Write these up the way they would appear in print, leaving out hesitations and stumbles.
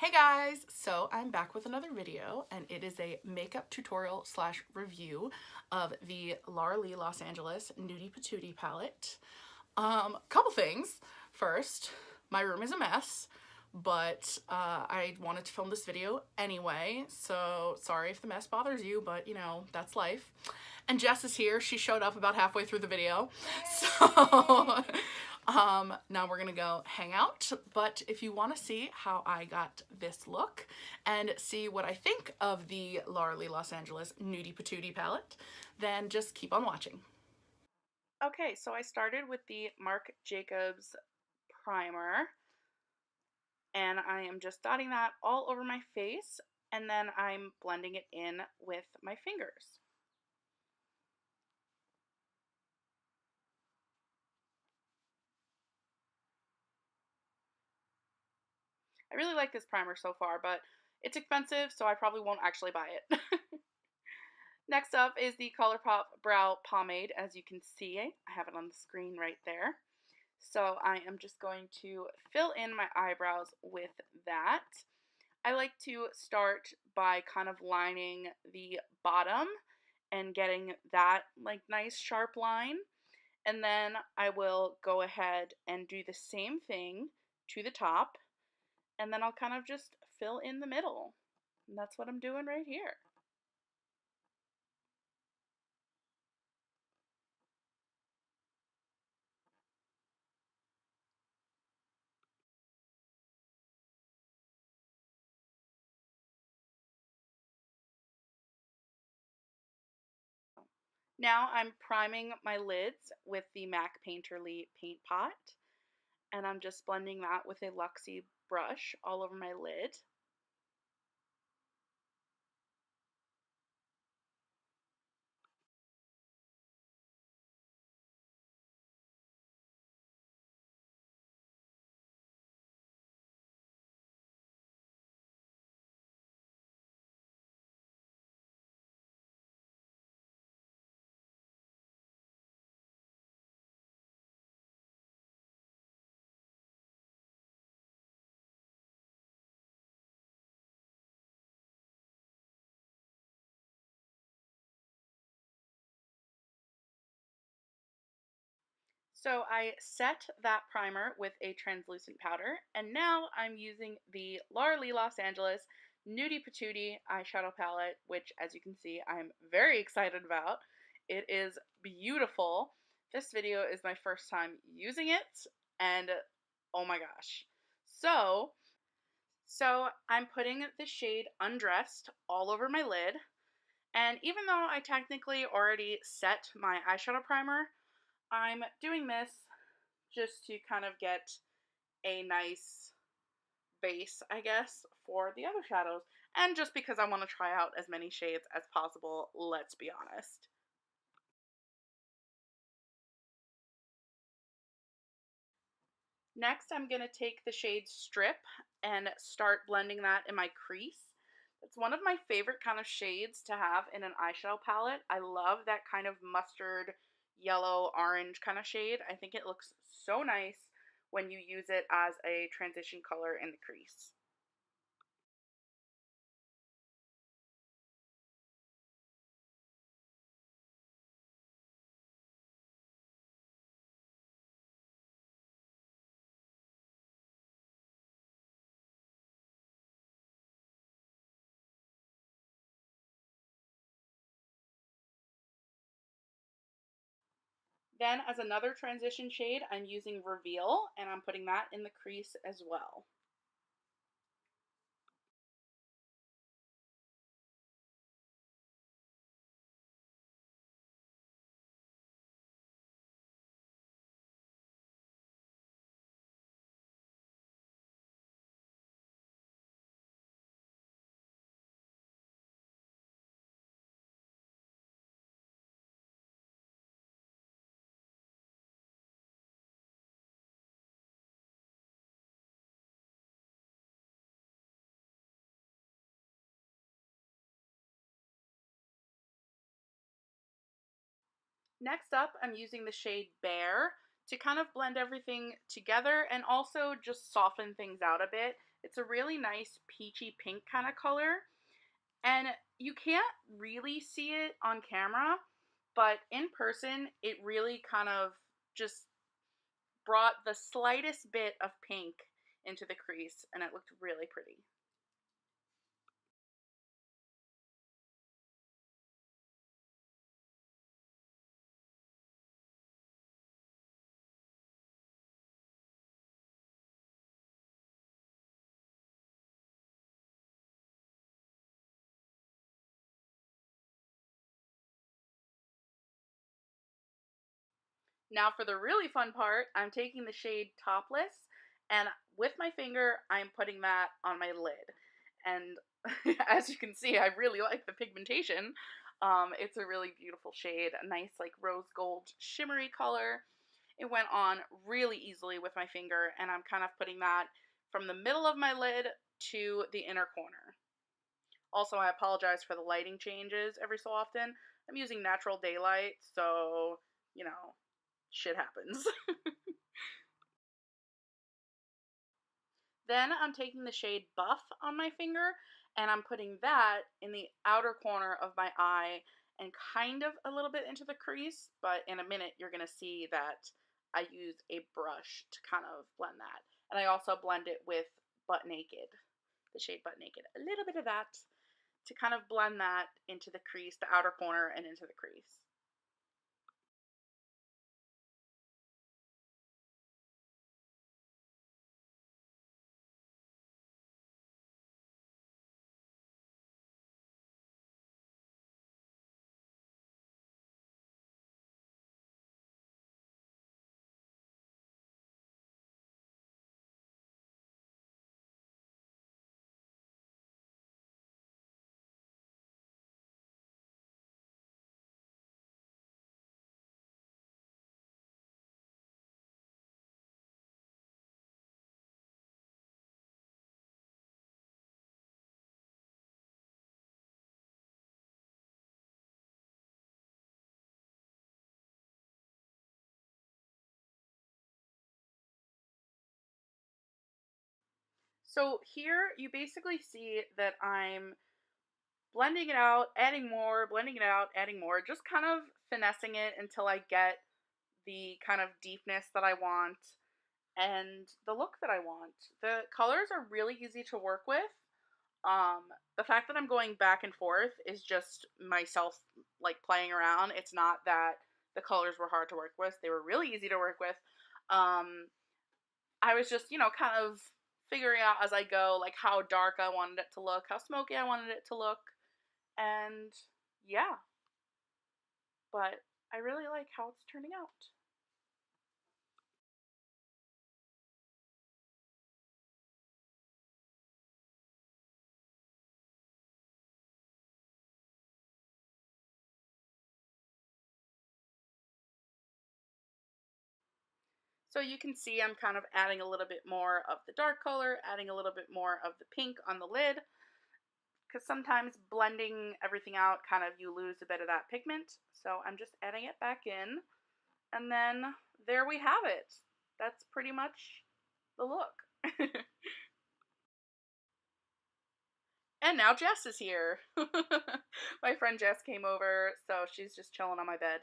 Hey guys, so I'm back with another video and it is a makeup tutorial slash review of the Laura Lee Los Angeles Nudie Patootie palette. Couple things. First, my room is a mess, but I wanted to film this video anyway, so sorry if the mess bothers you, but you know, that's life. And Jess is here. She showed up about halfway through the video. So now we're gonna go hang out, but if you want to see how I got this look and see what I think of the Laura Lee Los Angeles Nudie Patootie palette, then just keep on watching. Okay, so I started with the Marc Jacobs primer, and I am just dotting that all over my face, and then I'm blending it in with my fingers. I really like this primer so far, but it's expensive, so I probably won't actually buy it. Next up is the ColourPop Brow Pomade. As you can see, I have it on the screen right there. So I am just going to fill in my eyebrows with that. I like to start by kind of lining the bottom and getting that like nice sharp line. And then I will go ahead and do the same thing to the top. And then I'll kind of just fill in the middle. And that's what I'm doing right here. Now I'm priming my lids with the MAC Painterly Paint Pot, and I'm just blending that with a Luxie brush all over my lid. So I set that primer with a translucent powder, and now I'm using the Laura Lee Los Angeles Nudie Patootie eyeshadow palette, which as you can see, I'm very excited about. It is beautiful. This video is my first time using it, and oh my gosh. So I'm putting the shade Undressed all over my lid, and even though I technically already set my eyeshadow primer, I'm doing this just to kind of get a nice base, I guess, for the other shadows. And just because I want to try out as many shades as possible, let's be honest. Next, I'm going to take the shade Strip and start blending that in my crease. It's one of my favorite kind of shades to have in an eyeshadow palette. I love that kind of mustard, yellow, orange kind of shade. I think it looks so nice when you use it as a transition color in the crease. Then as another transition shade, I'm using Reveal, and I'm putting that in the crease as well. Next up, I'm using the shade Bare to kind of blend everything together and also just soften things out a bit It's a really nice peachy pink kind of color, and you can't really see it on camera, but in person it really kind of just brought the slightest bit of pink into the crease, and it looked really pretty. Now for the really fun part, I'm taking the shade Topless, and with my finger, I'm putting that on my lid. And as you can see, I really like the pigmentation. It's a really beautiful shade, a nice like rose gold shimmery color. It went on really easily with my finger, and I'm kind of putting that from the middle of my lid to the inner corner. Also, I apologize for the lighting changes every so often. I'm using natural daylight, so, you know, shit happens. Then I'm taking the shade Buff on my finger, and I'm putting that in the outer corner of my eye and kind of a little bit into the crease, but in a minute you're going to see that I use a brush to kind of blend that. And I also blend it with Butt Naked, the shade Butt Naked. A little bit of that to kind of blend that into the crease, the outer corner, and into the crease. So here you basically see that I'm blending it out, adding more, blending it out, adding more, just kind of finessing it until I get the kind of deepness that I want and the look that I want. The colors are really easy to work with. Um, the fact that I'm going back and forth is just myself like playing around. It's not that the colors were hard to work with. They were really easy to work with. Um, I was just, kind of figuring out as I go, like how dark I wanted it to look, how smoky I wanted it to look. And yeah, but I really like how it's turning out. So you can see I'm kind of adding a little bit more of the dark color, adding a little bit more of the pink on the lid, because sometimes blending everything out, kind of you lose a bit of that pigment. So I'm just adding it back in, and then there we have it. That's pretty much the look. And now Jess is here. My friend Jess came over, so she's just chilling on my bed.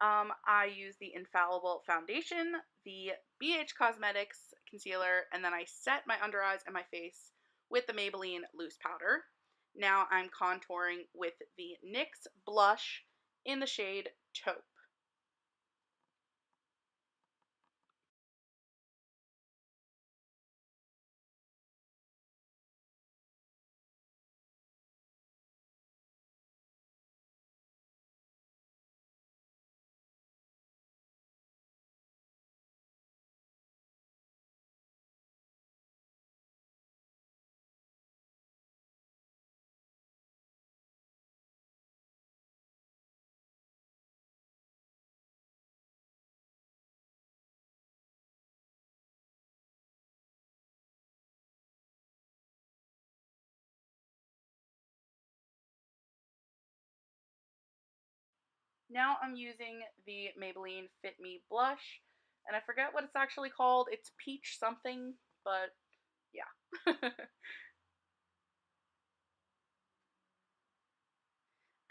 I use the Infallible foundation, the BH Cosmetics concealer, and then I set my under eyes and my face with the Maybelline loose powder. Now I'm contouring with the NYX blush in the shade Taupe. Now I'm using the Maybelline Fit Me blush, and I forget what it's actually called. It's peach something, but yeah.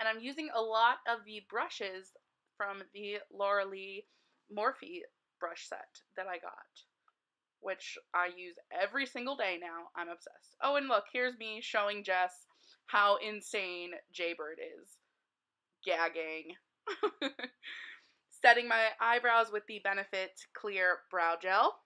And I'm using a lot of the brushes from the Laura Lee Morphe brush set that I got, which I use every single day now. I'm obsessed. Oh, and look, here's me showing Jess how insane Jaybird is. Gagging. Setting my eyebrows with the Benefit Clear Brow Gel.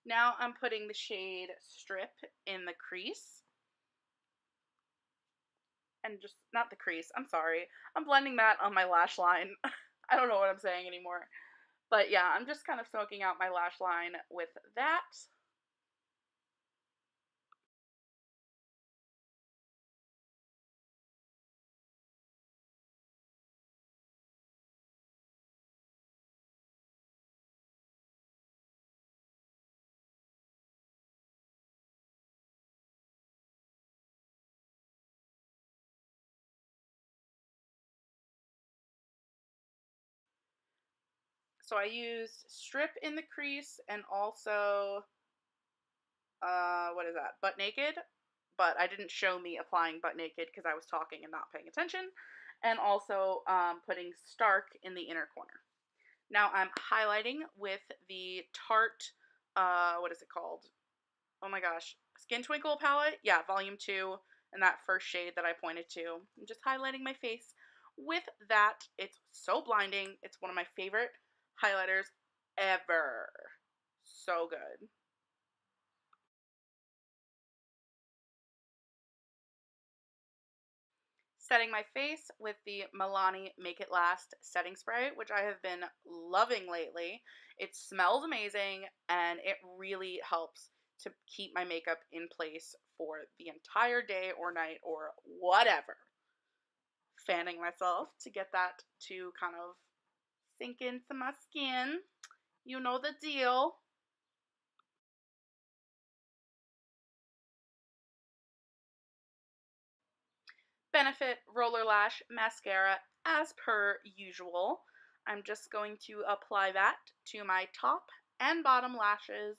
Now I'm putting the shade Strip in the crease. And just, not the crease, I'm sorry. I'm blending that on my lash line. I don't know what I'm saying anymore. But yeah, I'm just kind of smoking out my lash line with that. So I used Strip in the crease and also, what is that, Butt Naked? But I didn't show me applying Butt Naked because I was talking and not paying attention. And also putting Stark in the inner corner. Now I'm highlighting with the Tarte, what is it called? Oh my gosh, Skin Twinkle palette. Yeah, volume 2, and that first shade that I pointed to. I'm just highlighting my face with that. It's so blinding. It's one of my favorite highlighters ever. So good. Setting my face with the Milani Make It Last setting spray, which I have been loving lately. It smells amazing, and it really helps to keep my makeup in place for the entire day or night or whatever. Fanning myself to get that to kind of sink into my skin. You know the deal. Benefit Roller Lash Mascara as per usual. I'm just going to apply that to my top and bottom lashes.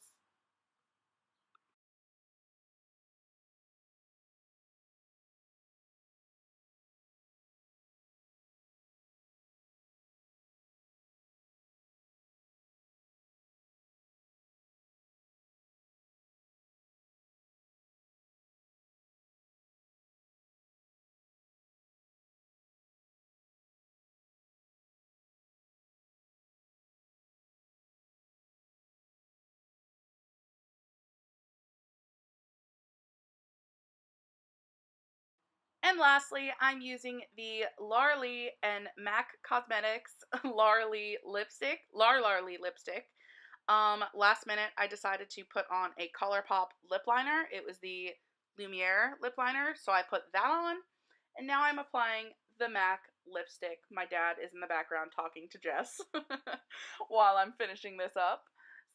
And lastly, I'm using the Laura Lee and MAC Cosmetics Laura Lee lipstick. Last minute, I decided to put on a ColourPop lip liner. It was the Lumiere lip liner, so I put that on. And now I'm applying the MAC lipstick. My dad is in the background talking to Jess while I'm finishing this up.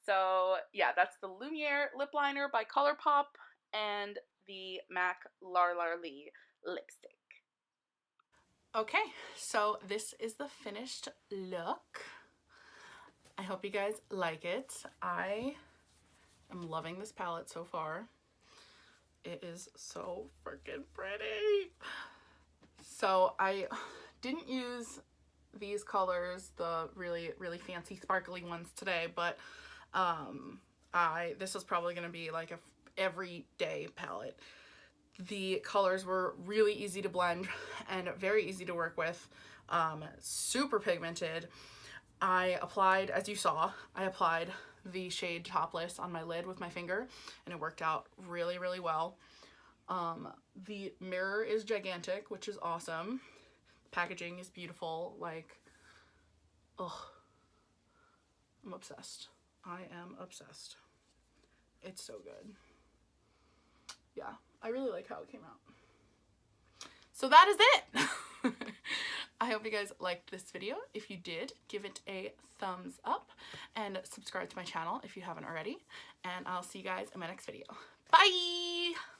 So yeah, that's the Lumiere lip liner by ColourPop and the MAC Laura Lee lipstick. Okay, so this is the finished look. I hope you guys like it. I am loving this palette so far. It is so freaking pretty. So I didn't use these colors, the really, really fancy sparkly ones today, but this is probably going to be like a everyday palette. The colors were really easy to blend and very easy to work with, super pigmented. I applied, as you saw, I applied the shade Topless on my lid with my finger, and it worked out really, really well. The mirror is gigantic, which is awesome. The packaging is beautiful. Like, oh, I'm obsessed. I am obsessed. It's so good. Yeah, I really like how it came out. So that is it. I hope you guys liked this video. If you did, give it a thumbs up and subscribe to my channel if you haven't already. And I'll see you guys in my next video. Bye!